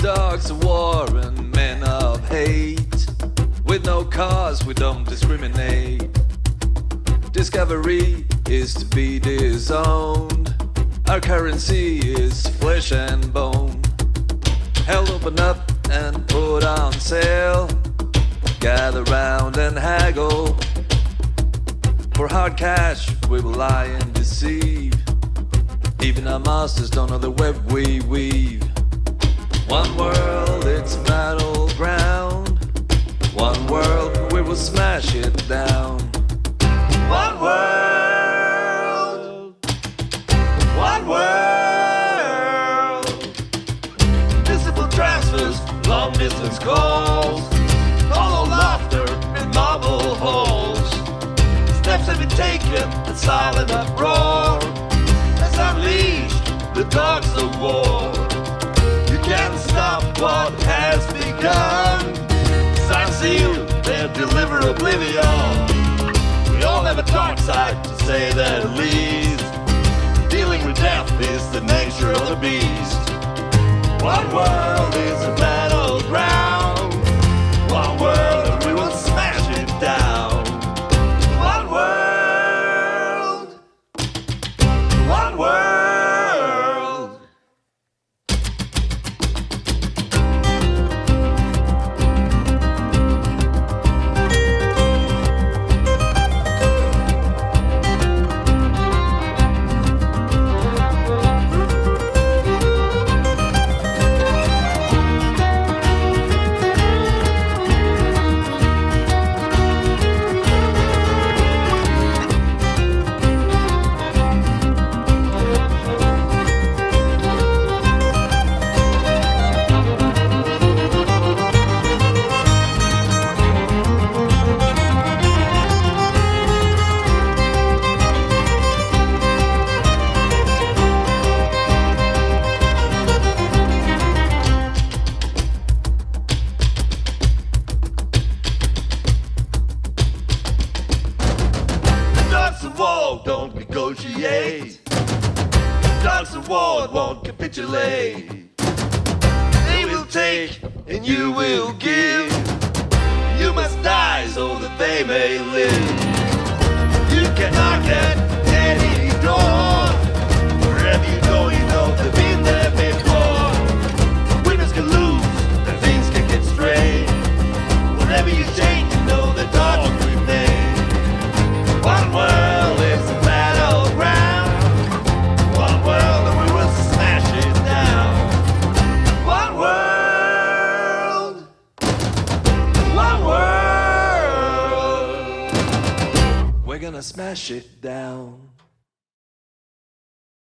Dogs of war and men of hate. With no cause, we don't discriminate. Discovery is to be disowned. Our currency is flesh and bone. Held open up and put on sale. Gather round and haggle. For hard cash, we will lie and deceive. Even our masters don't know the web we weave. One world, it's a battleground. One world, we will smash it down. One world. One world. Visible transfers, long distance calls. Hollow laughter in marble halls. Steps have been taken and silent uproar has unleashed the dogs of war. You can't stop what has begun. Sign sealed, they'll deliver oblivion. We all have a dark side, to say the least. Dealing with death is the nature of the beast. One world is a battleground. One world and we will smash it down. One world. One world. Don't negotiate. Dogs of war won't capitulate. They will take and you will give. You must die so that they may live. You can knock at any door. Wherever you go, you know they've been there before. Winners can lose and things can get strange. Whenever you change, you know the dogs will remain. One world is a battleground. One world and we will smash it down. One world. One world. We're gonna smash it down.